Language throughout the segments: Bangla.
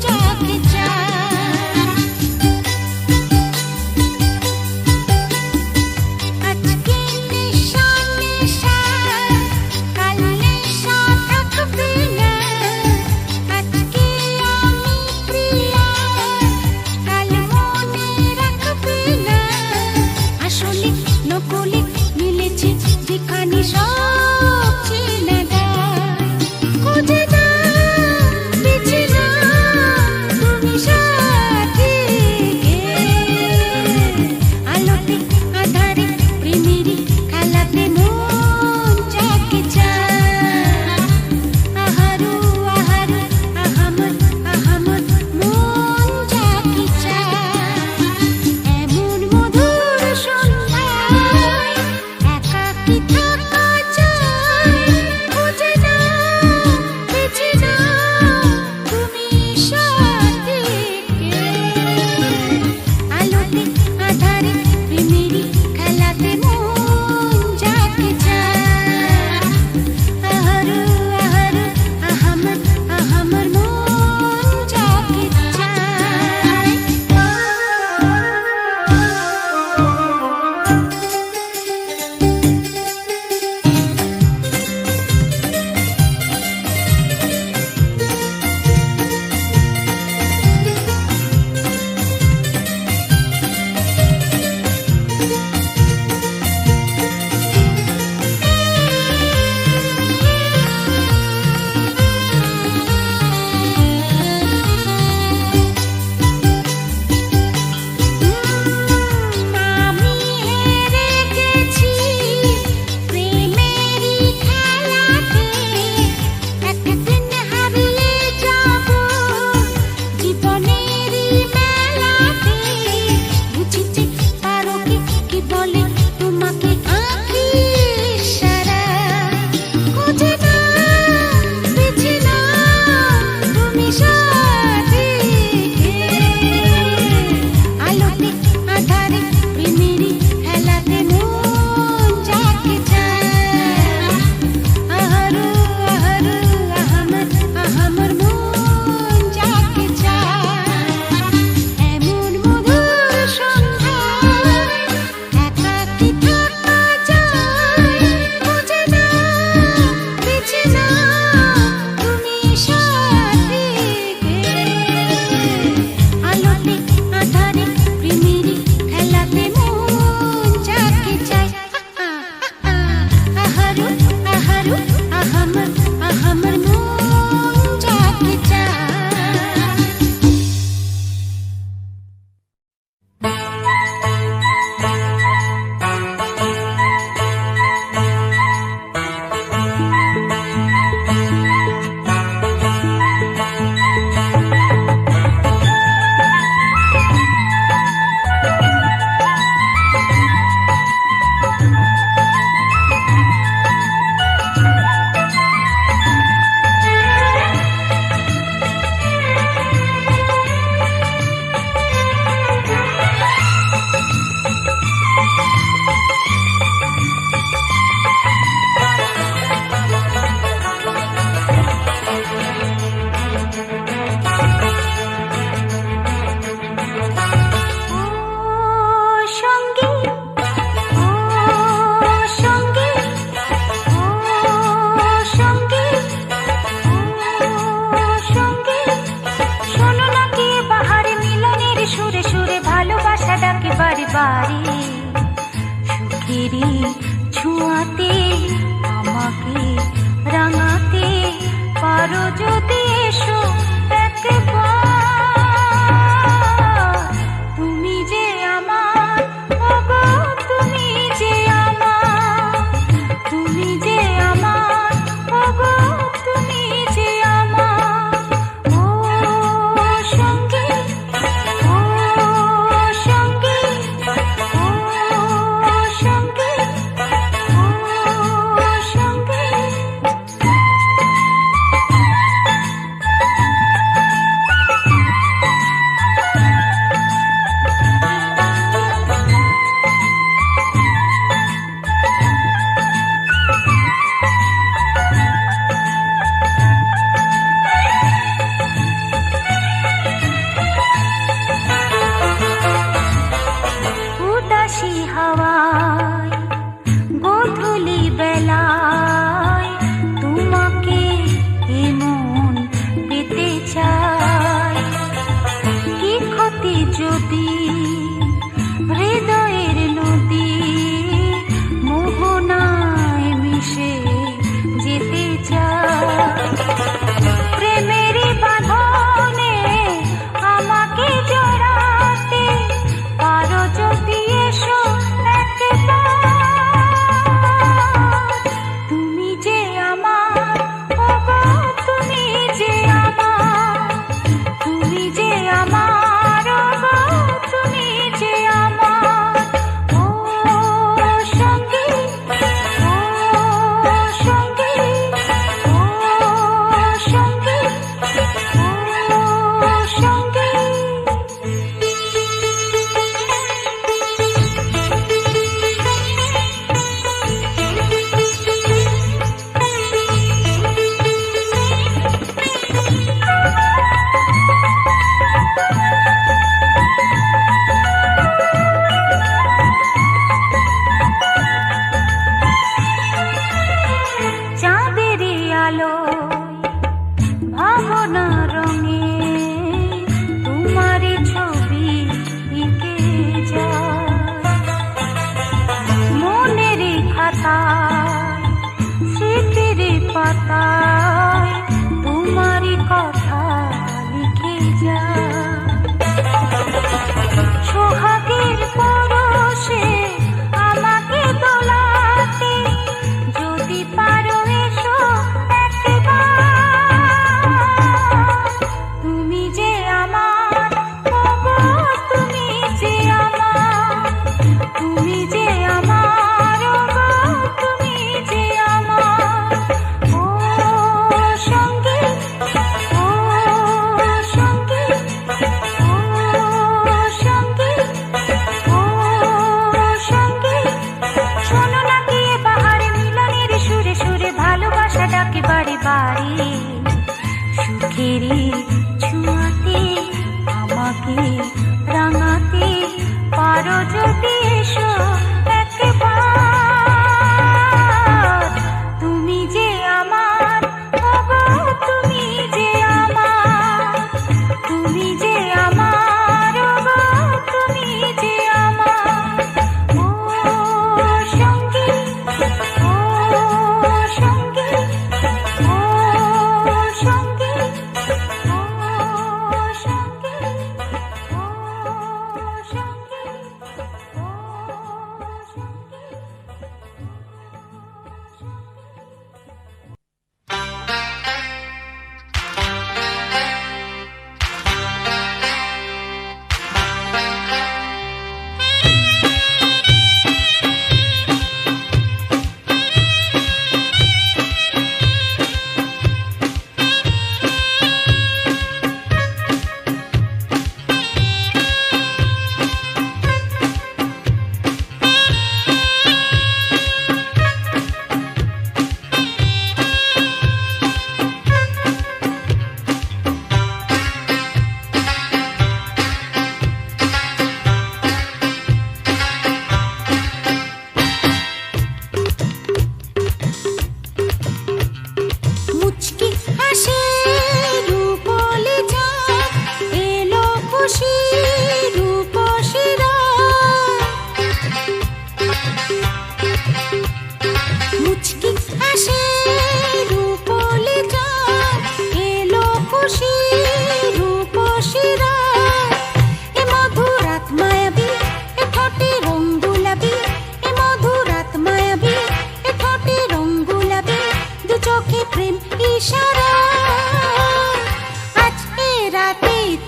जाके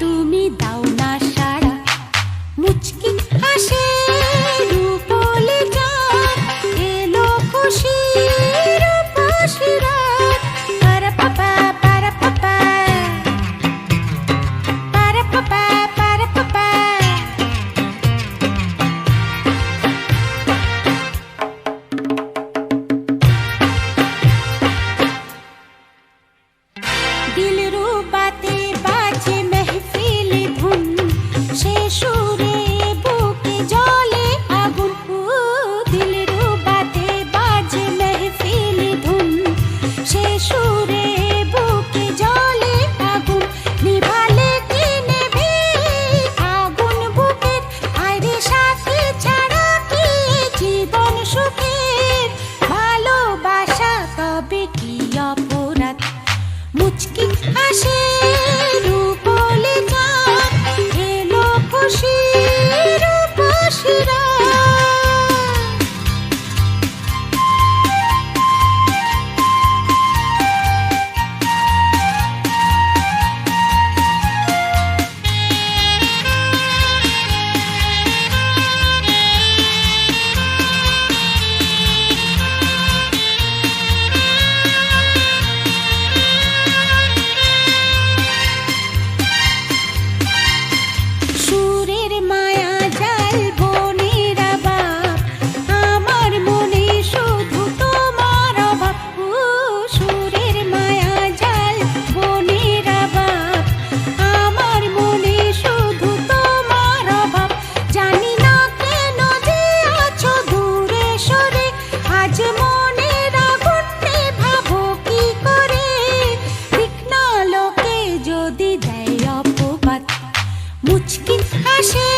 তুমি দাও না সাড়া, মুচকি হাসে রূপলে চাঁদ, এলো খুশির রূপসী রাত। পারা পাপা পারা পাপা, পারা পাপা পারা পাপা। দিলরুবাতে বাজে মেহফিল ধুন, সে সুরে বুকে জ্বলে আগুন। দিলরুবাতে বাজে মেহফিল ধুন, সে সুরে বুকে জ্বলে আগুন। নিভালে কি নেবে আগুন বুকের, আরে সাথী ছাড়া কি জীবন সুখের। ভালোবাসা তবে কি অপরাধ, মুচকি হাসে রূপলে চাঁদ, এলো খুশির রূপসী রাত। সুরের মায়া জাল বনেরা বাপ, আমার মনে শুধু তোমার অভাব। সুরের মায়া জাল বনেরা বাপ, আমার মনে শুধু তোমার অভাব। জানি না কেন যে আছো দূরে সরে, আজ মনের আগুন নেভাবো কি করে। বিঘ্ন লোকে যদি দেয় অপবাদ, মুচকি হাসে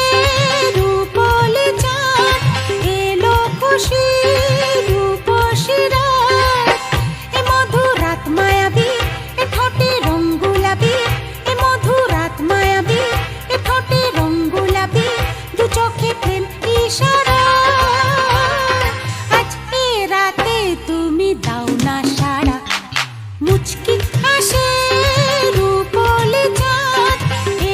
রূপলে চাঁদ, এলো খুশির রূপসী রাত। এ মধুর রাত মায়াবী, এ ঠোঁটে রং গোলাপি, এ মধুর রাত মায়াবী, এ ঠোঁটে রং গোলাপি। দু চোখে প্রেম ইশারা, আজ এ রাতে তুমি দাও না সাড়া। মুচকি হাসে রূপলে চাঁদ,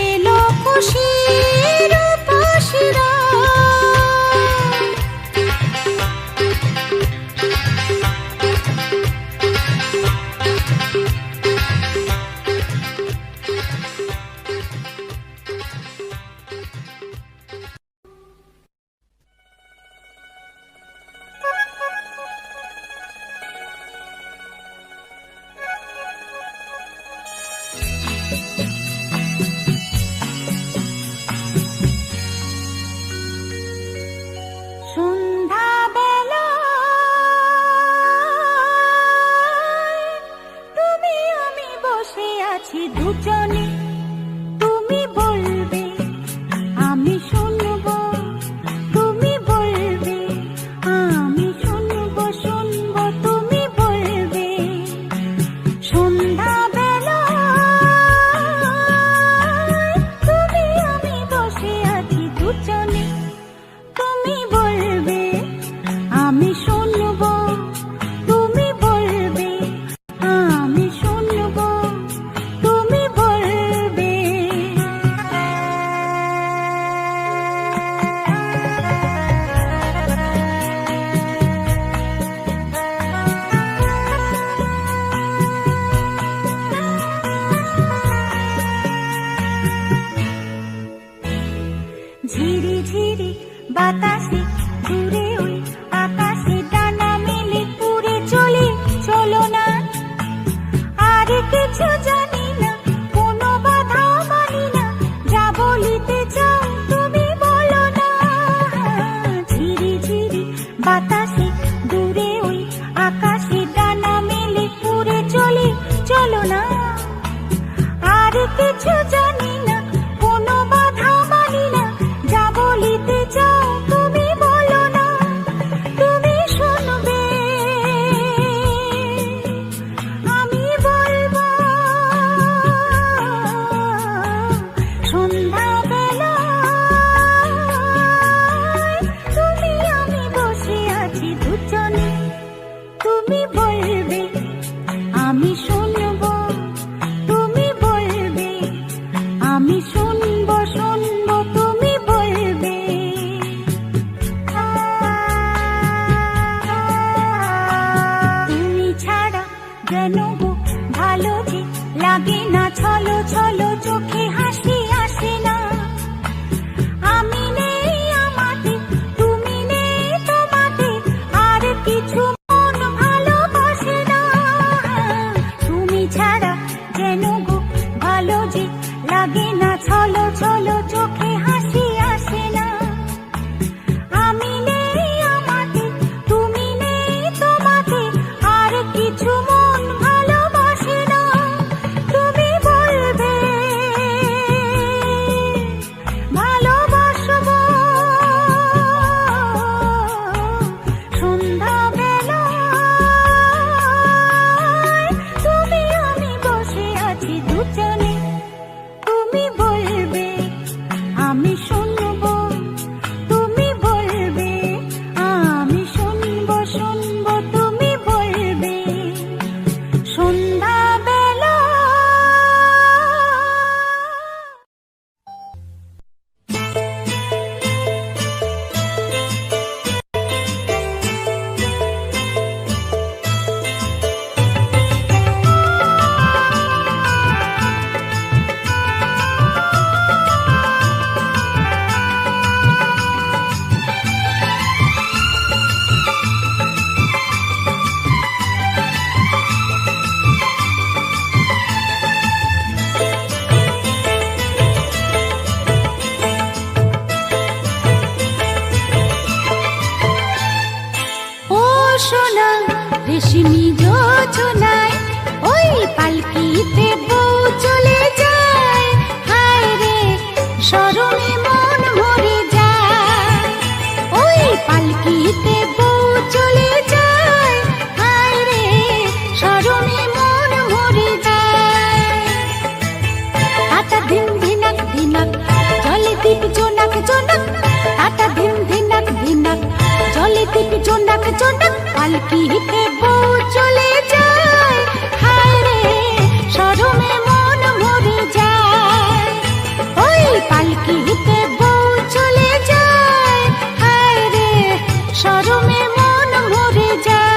এলো খুশির রূপসী রাত। সন্ধ্যাবেলায় তুমি আমি বসে আছি দুজনে, তুমি বলবে আমি শুনবো, তুমি বলবে আমি শুনবো শুনবো, তুমি বলবে। সন্ধ্যাবেলায় তুমি আমি বসে আছি দুজনে, তুমি বলবে আমি শুনবো, তুমি বলবে আমি শুনবো, তুমি বলবে। আমি শুনবো শুনবো তুমি বলবে। তুমি ছাড়া যেন গো ভালো যে লাগে না, ছলো ছলো চোখে হাসি আসে না। আমি নেই আমাতে, তুমি নেই তোমাতে, আর কিছু মন ভালোবাসে না। তুমি ছাড়া যেন গো ভালো যে লাগে না, ছলো ছলো চোখে হাসি আসে না। আমি নেই আমাতে, তুমি নেই তোমাতে, আর কিছু মন ভালোবাসে না। তুমি বলবে ভালোবাসবো সন্ধ্যাবেলায়, তুমি আমি বসে আছি দুজনে। তুমি বলবে আমি শুনবো, তুমি বলবে আমি শুনবো শুনবো, তুমি বলবে সন্ধ্যাবেলা। ও সোনা রেশমি যোজনায়, ওই পালকিতে বউ চলে যায়। হায় রে শরমে মন মরে যায়, ওই পালকিতে বউ চলে যায়। হায় রে শরমে মন মরে যায়। আটা দিন ধিনাক ধিনাক জলে দীপ জোনাক জোনাক, আটা দিন ধিনাক ধিনাক জলে দীপ জোনাক জোনাক, পালকিতে বউ চলে যায়। হায় রে শরমে মন মরে যায়, ওই পালকিতে বউ চলে যায়। হায় রে শরমে মন মরে যায়।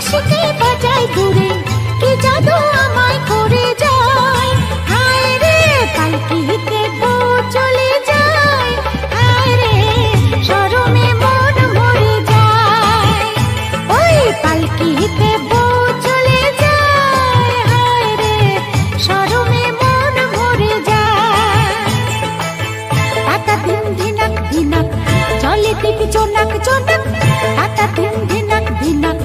বাঁশিকে বাজাই দূরে, কি জাদু আমায় করে যায়। হায় রে পালকিতে বউ চলে যায়, হায় রে শরমে মন মরে যায়। ওই পালকিতে বউ চলে যায়, হায় রে শরমে মন মরে যায়। টাটা দিন ধিনাক ধিনাক চলে টিপি চোনাক চোনাক, টাটা দিন ধিনাক ধিনাক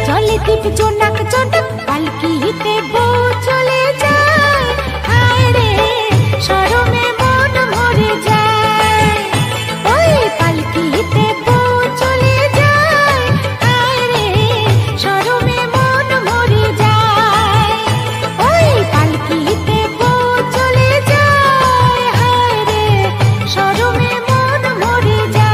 চলে টিপি চোনাক চোনাক। পালকিতে বউ চলে যায়, হায় রে শরমে মন মরে যায়। ওই পালকিতে বউ চলে যায়, হায় রে শরমে মন মরে যায়। ওই পালকিতে বউ চলে যায়, হায় রে শরমে মন মরে যায়।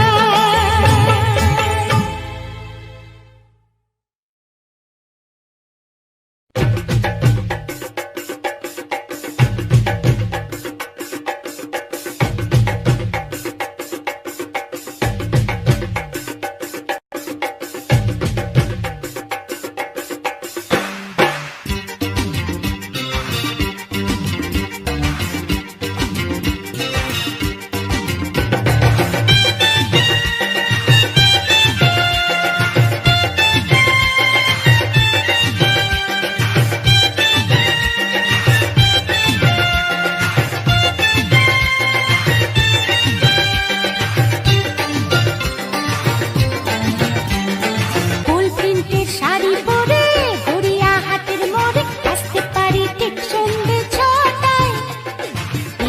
ফুল প্রিন্টের শাড়ি পরে গড়িয়াহাটের মোড়ে আসতে পারি ঠিক সন্ধ্যে ছটায়।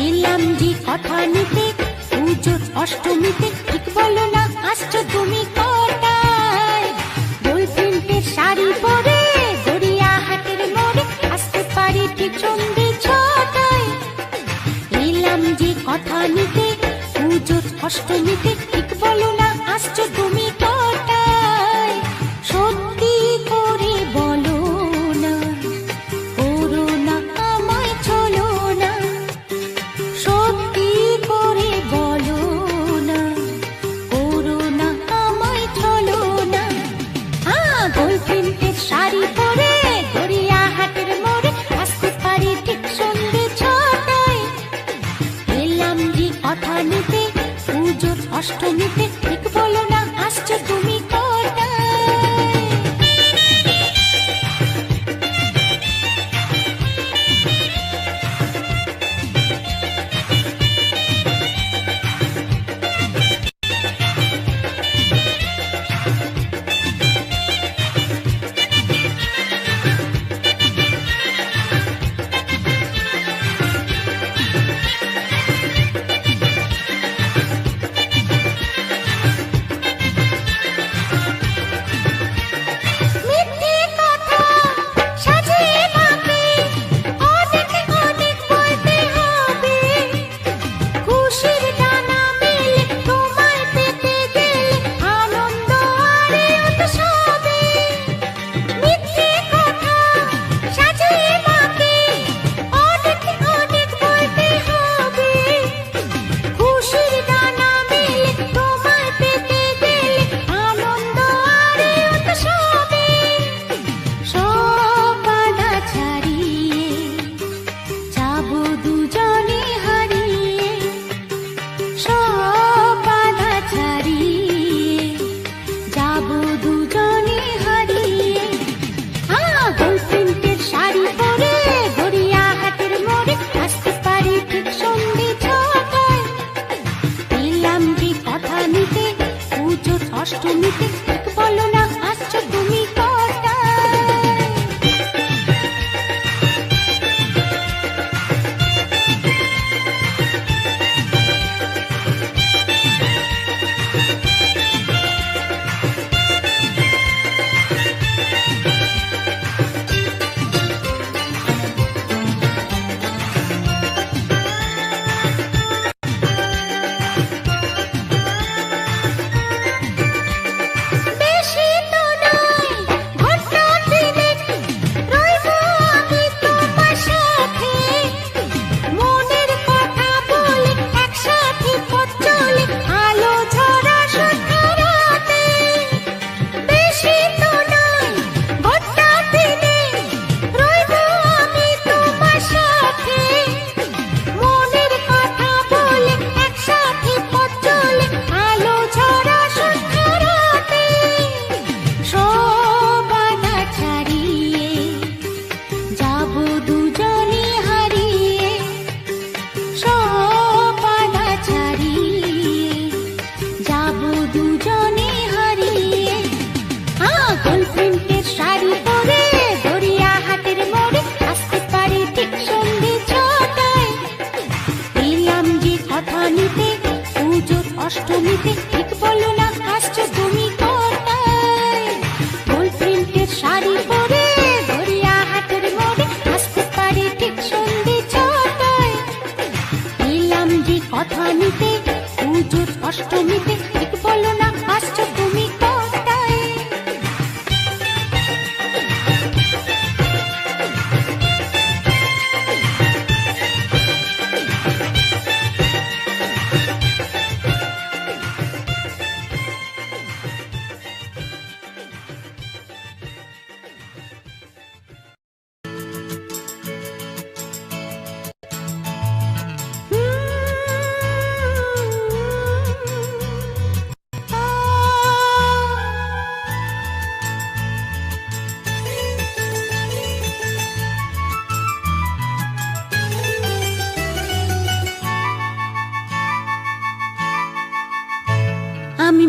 এলাম যে কথা নিতে পুজোর অষ্টমীতে, ঠিক বলো না আসছো তুমি কটায়। ফুল প্রিন্টের শাড়ি পরে গড়িয়াহাটের মোড়ে আসতে পারি ঠিক সন্ধ্যে ছটায়। এলাম যে কথা নিতে পুজোর অষ্টমীতে, ঠিক বলো না আসছো তুমি কটায়। সত্যি করে বলো না, করো না আমায় চলো না। সত্যি করে বলো না, করো না আমায় চলো না। গোল প্রিন্টের শাড়ি পরে গড়িয়াহাটের মোড়ে আসতে পারি ঠিক সন্ধ্যে ছটায়। এলাম যে কথা নিতে পুজোর অষ্টমীতে, ঠিক বলো না আসছো তুমি কটায়।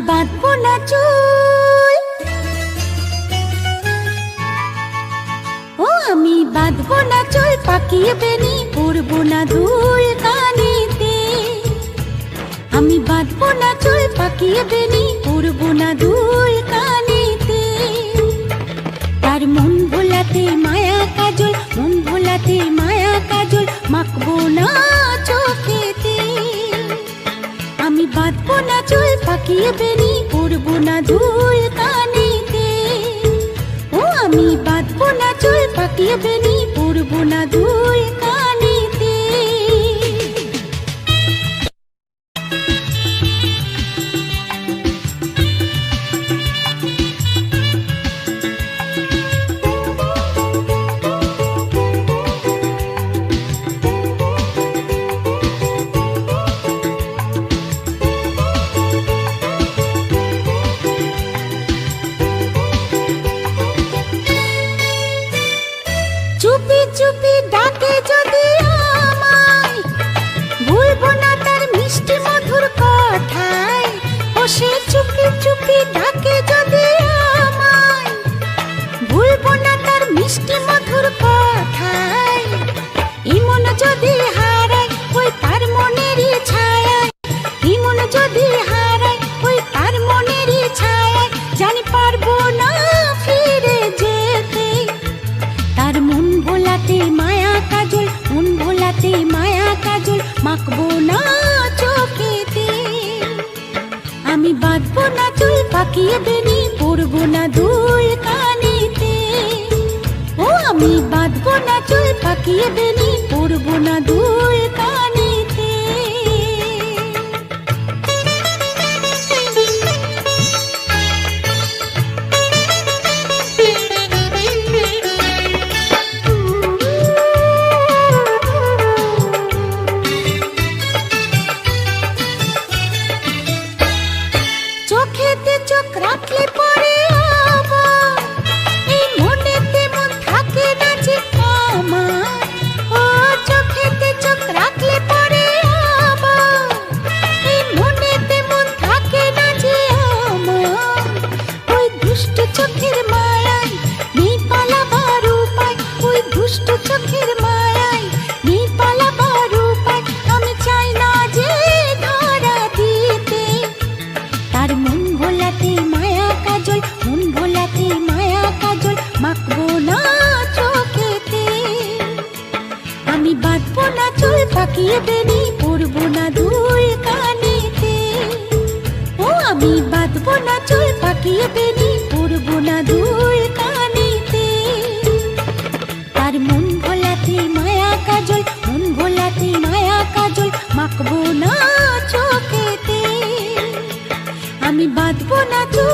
বাঁধবো না চুল, ও আমি বাঁধবো না চুল, পাকিয়ে বেনি পরবো না দুল কানেতে। আমি বাঁধবো না চুল, পাকিয়ে বেনি পরবো না দুল কানেতে। তার মন ভোলাতে মায়া কাজল, মন ভোলাতে মায়া কাজল, মাখবো না চোখেতে। আমি বাঁধবো না চুল, পাকিয়ে বেনি পরবো না দুল কানেতে। ও আমি বাঁধবো না চুল, পাকিয়ে বেনি পরবো না দুল কানেতে। চুপি চুপি ডাকে যদি আমায়, ভুলবো না তার মিষ্টি মধুর কথায়। ও সে চুপি চুপি ডাকে যদি আমায়, ভুলবো না তার মিষ্টি মধুর কথায়। ইমন যদি হারায় ওই তার মনেরই ছায়ায়, ইমন যদি হারায় ওই তার মনেরই ছায়ায়, জানি পারবো না ফিরে যেতে। তার মন ভোলাতে মায়া কাজল, মন ভোলাতে মায়া কাজল, মাখবো না চোখেতে। আমি বাঁধবো না চুল, পাকিয়ে বেনি পরবো না দুল কানেতে। ও আমি বাঁধবো না চুল, পাকিয়ে বেনি পরবো না দুল কানেতে। চোখেতে চোখ রাখলে পরে আবার এই মনেতে মন থাকে না যে আমার। ও চোখেতে চোখ রাখলে পরে আবার এই মনেতে মন থাকে না যে আমার। ওই দুষ্ট চোখের মায়ায় নেই পালাবার উপায়, ওই দুষ্ট চোখের মায়ায় নেই পালাবার উপায়। আমি চাই না যে ধরা দিতে। তার মন ভোলাতে মায়া কাজল, মন ভোলাতে মায়া কাজল, মাখবো না চোখেতে। আমি বাঁধবো না চুল, পাকিয়ে বেনি পরবো না দুল কানেতে। ও আমি বাঁধবো না চুল, পাকিয়ে বেনি পরবো না দুল কানেতে। তার মন ভোলাতে মায়া কাজল, মন ভোলাতে মায়া কাজল, মাখবো না চোখেতে। আমি বাঁধবো না চুল।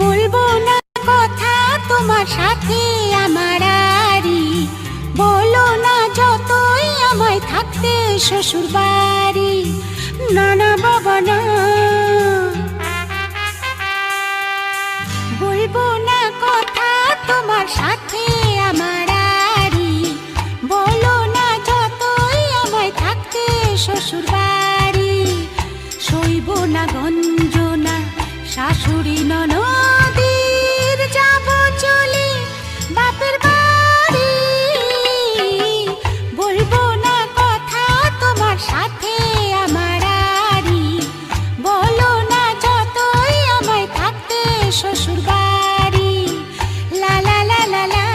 বলবো না কথা তোমার সাথে আমার আরি, বলো না যতই আমায় থাকতে শ্বশুর বাড়ি। না না বাবা না, বলবো না কথা তোমার সাথে আমার আরি, বলো না যতই আমায় থাকতে শ্বশুর বাড়ি। সইব না গঞ্জনা শাশুড়ি ননদের, যাব চলে বাপের বাড়ি। বলবো না কথা তোমার সাথে আমার আরি, বলো না যতই আমায় থাকতে শ্বশুর বাড়ি। লা লা লা লা লা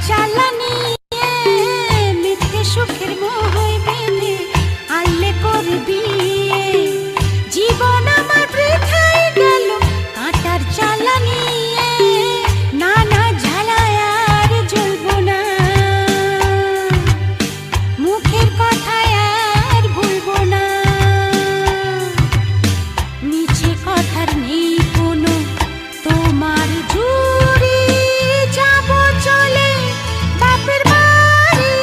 জ্বালানি মিথ্যে সুখের মোহ বেঁধে আনলে করবি জীবন আমার বৃথায় গেল কাঁটার জ্বালানি না না ঝালায় আর জ্বলবো না মুখের কথায় আর ভুলবো না নিচে কথার নেই কোনো তোমার জুড়ি যাব চলে বাপের বাড়ি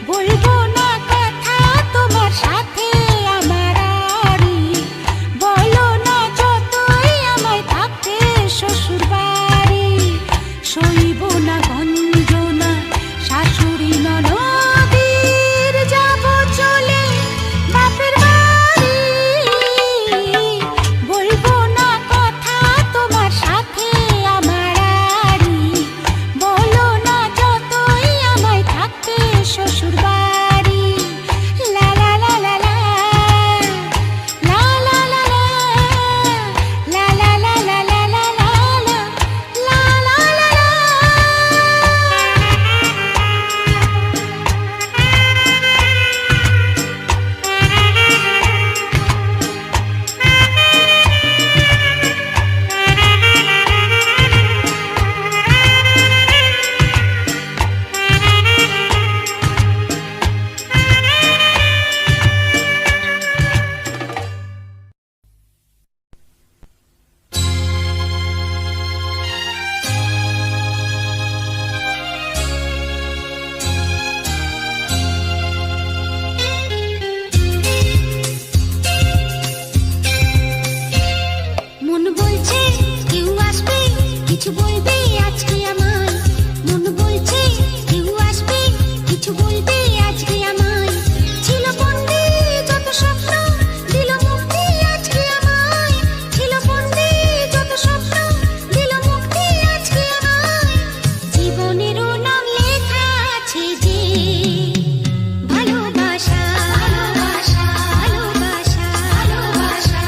বলবো না কথা তোমার সাথে আমার আড়ি বলো না যতই আমায় থাকতে শ্বশুর বাড়ি সইব না গঞ্জনা শাশুড়ি ননদির যাব চলে বাপের বাড়ি বলবো না কথা তোমার সাথে আমার আড়ি বলো না যতই আমায় থাকতে শ্বশুর বাড়ি লা লা লা লা লা লা লা লা লা লা লা লা লা লা লা লা লা লা মন বলছে কেউ আসবে কিছু বলবে আজকে আমায় মন বলছে কেউ আসবে কিছু বলবে আজকে আমায় ছিল বন্দি যত স্বপ্ন দিল মুক্তি আজকে আমায় ছিল বন্দি যত স্বপ্ন দিল মুক্তি আজকে আমায় জীবনেরও নাম লেখা আছে যে ভালোবাসা ভালোবাসা ভালোবাসা ভালোবাসা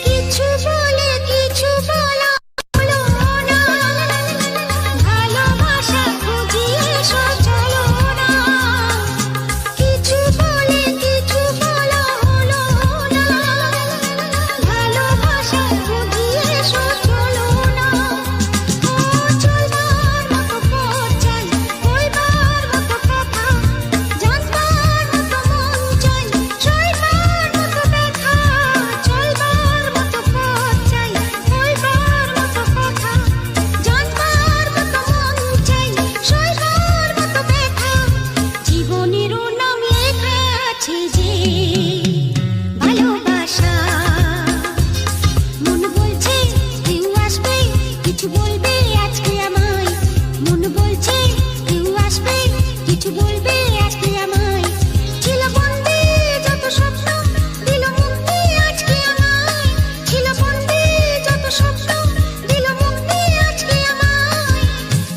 কিছু বলে কিছু বলা হলো না ভালোবাসা খুঁজিয়ে এসো চলো না কিছু বলে কিছু বলা হলো না ভালোবাসা খুঁজিয়ে এসো চলো না ও চলবার মতো পথ চাই কইবার মতো কথা জানবার মতো মন চাই সইবার মতো ব্যথা চলবার মতো পথ চাই কইবার মতো কথা জানবার মতো মন চাই সইবার মতো ব্যথা জীবনেরও নাম লেখা আছে যে ভালোবাসা মন বলছে কেউ আসবে কিছু বলবে আজকে আমায় মন বলছে কেউ আসবে কিছু বলবে আজকে আমায় ছিল বন্দি যত স্বপ্ন দিল মুক্তি আজকে আমায় ছিল বন্দি যত স্বপ্ন দিল মুক্তি আজকে আমায়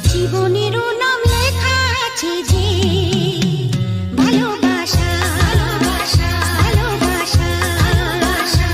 জীবনেরও নাম লেখা আছে যে ভালোবাসা ভালোবাসা ভালোবাসা ভালোবাসা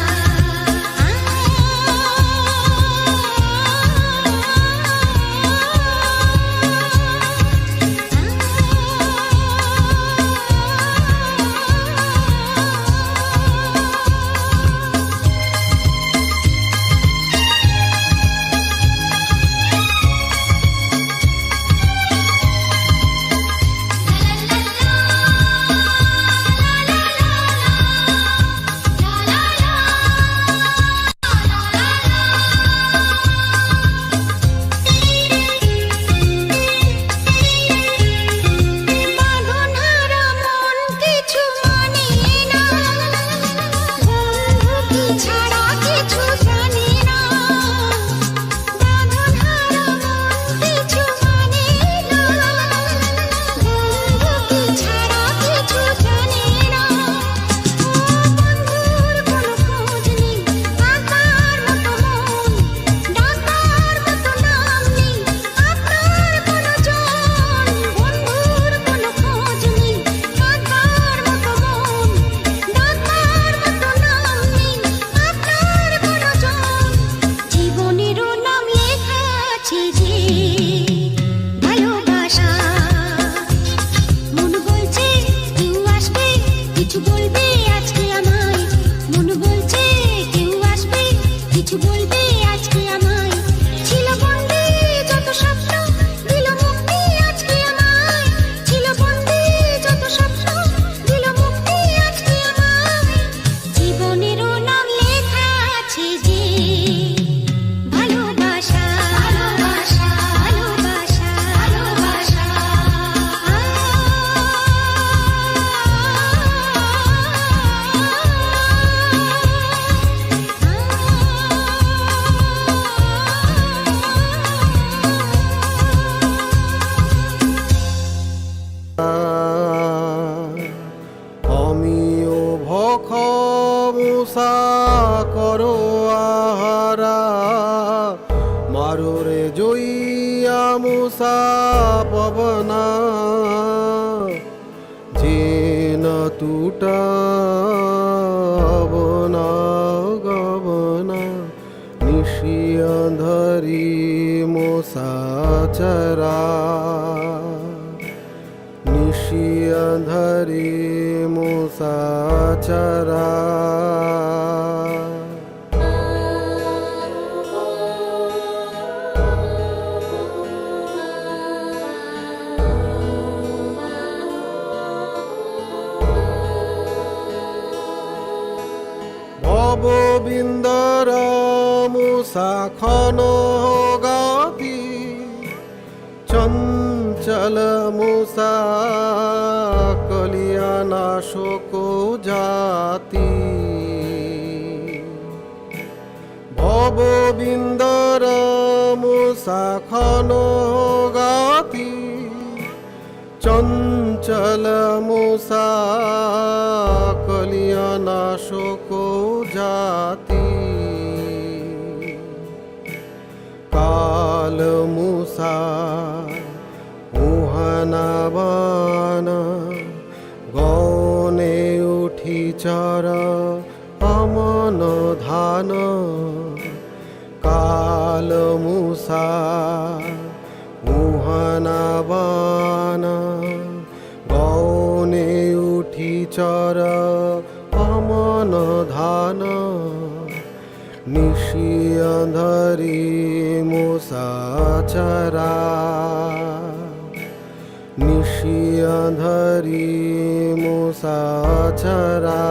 মুসা পবনা যেন টুটা বনা গবনা নিশি অন্ধরি মুসা চরা নিশি অন্ধরি মুসা চরা ভববিন্দর মুসা খন গাতি চঞ্চল মুসা কলিয়ানা শোক জাতি ভববিন্দর মুসা খন গাতি চঞ্চল মুসা কলিয়ানা শোক জাতি কাল মুসা মোহনাবানা গনে উঠি চর অমন ধান কাল মুসা মোহনাবানা গনে উঠি চর অমন ধান নিশি অন্ধরি মুসা চরা নিশি অন্ধরি মুসা চরা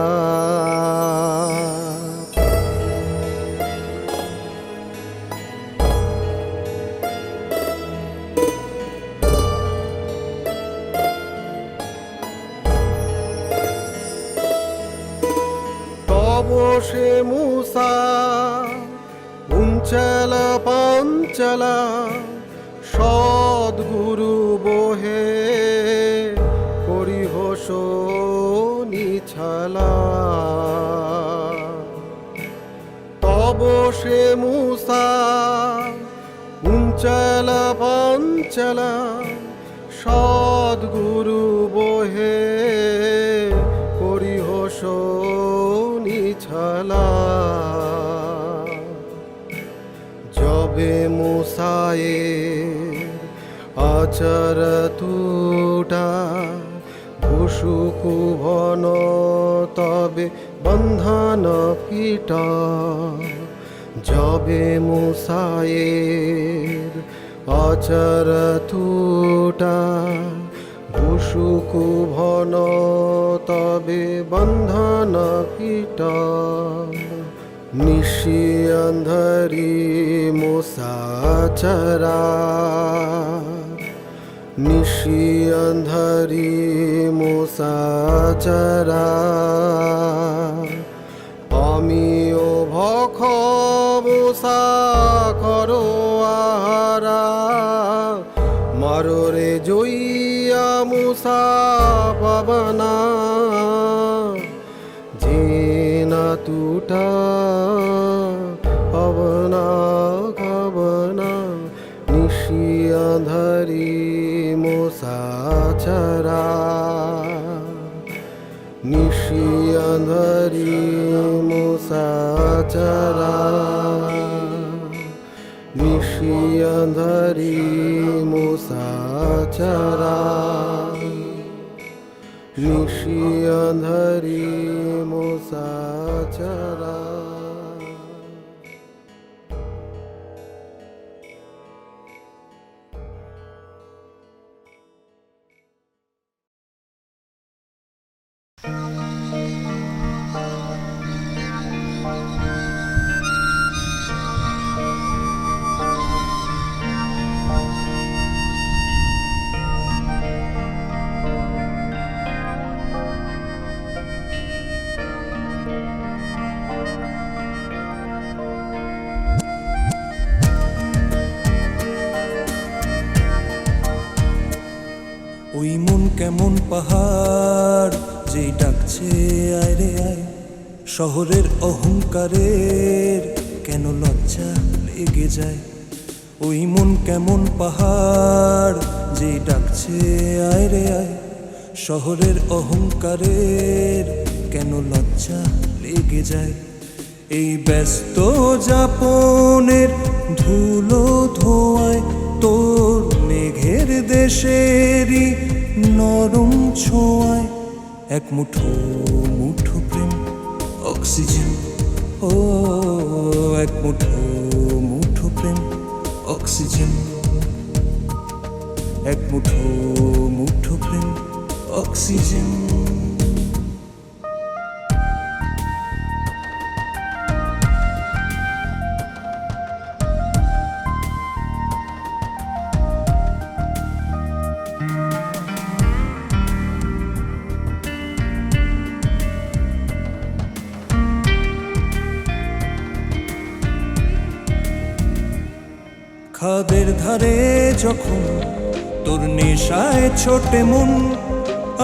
সে মুসা উঞ্চল পাঞ্চল সদ্গুরু বহে করিহ নিছলা তব সে মুসা উঞ্চল পাঞ্চল সদ্গুরু বহে করিহ নিছলা যবে মুসায়ে আচর তুটা ভুসুকু ভন তবে বন্ধন কীট যবে মুসায়ে আচর তুটা ভুসুকু ভন তবে বন্ধন কীট নিশি অন্ধরি মুসা চরা নিশি অন্ধরি মুসা চরা আমিও ভখ মুসা করো আহারা মাররে জইয়া মুসা পাবনা জেনা টুটা পবনা খাবনা নিশি অন্ধরি মুসা চরা নিশি অন্ধরি মুসা চরা নিশি অন্ধরি মুসা চরা নিশি অন্ধরি মুসা চরা ওই মন কেমন পাহাড় যেই ডাকছে আয় রে আয়, শহরের অহংকারের কেন লজ্জা লেগে যায়। ওই মন কেমন পাহাড় যে ডাকছে আয় রে আয়। শহরের অহংকারের কেন লজ্জা লেগে যায়। এই ব্যস্ত যাপনের ধুলো ধোয়ায় তোর মেঘের দেশেরই নরম ছোঁয়ায় এক মুঠো মুঠো প্রেম অক্সিজেন। ও এক মুঠো মুঠো প্রেম অক্সিজেন। এক মুঠো মুঠো প্রেম অক্সিজেন। খাদের ধারে যখন তোর নেশায় ছোটে মন,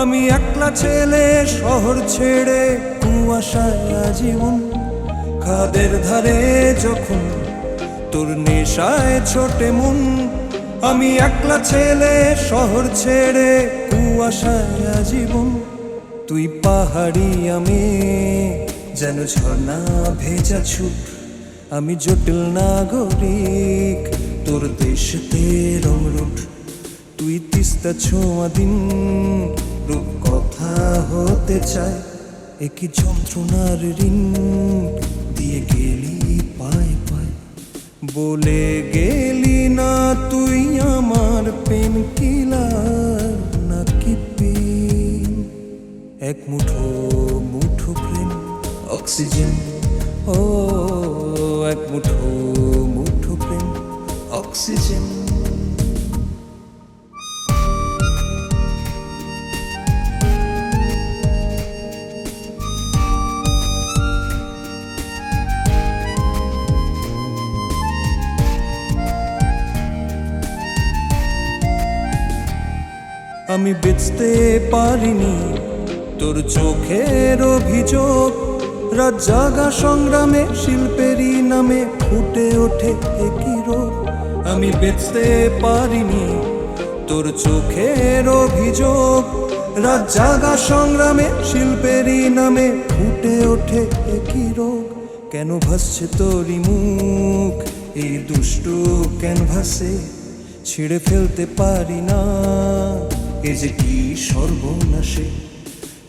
আমি একলা ছেলে শহর ছেড়ে কুয়াশায় আজীবন। খাদের ধারে যখন তোর নেশায় ছোটে মন, আমি একলা ছেলে শহর ছেড়ে কুয়াশায় আজীবন। তুই পাহাড়ি আমি যেন ঝর্ণা ভেজা ছুট, আমি জটিল নাগরিক তোর দেশতে রংরুট। তুই তিস্তা ছোঁয়া দিন রূপ কথা হতে চায়, একই যন্ত্রণার ঋণ দিয়ে গেলি পায় পায়। বলে গেলি না তুই আমার পেন কিলার নাকি পেন। এক মুঠো মুঠো প্রেম অক্সিজেন। ও এক মুঠো মুঠো প্রেম অক্সিজেন। আমি বেচতে পারিনি তোর চোখের অভিযোগ, রাত জাগা সংগ্রামে শিল্পেরই নামে ফুটে ওঠে একই রোগ। আমি বেচতে পারিনি তোর চোখের অভিযোগ, রাত জাগা সংগ্রামে শিল্পেরই নামে ফুটে ওঠে একই রোগ। কেন ভাসছে তোরই মুখ এই দুষ্টু ক্যানভাসে, ছিঁড়ে ফেলতে পারি না এ যে কি সর্বনাশে।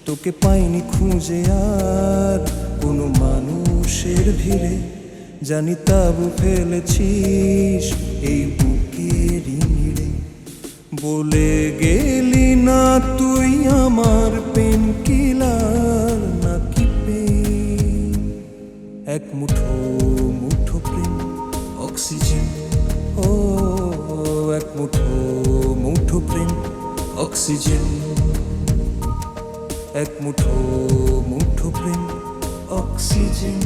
তোকে পাইনি খুঁজে আর কোনো মানুষের ভিড়ে, জানি তাবু ফেলেছিস এই বুকেরই নিড়ে। বলে গেলি না তুই আমার পেন কিলার নাকি পেন। এক মুঠো মুঠো প্রেম অক্সিজেন। ও এক মুঠো মুঠো প্রেম অক্সিজেন। এক মুঠো মুঠো প্রেম অক্সিজেন।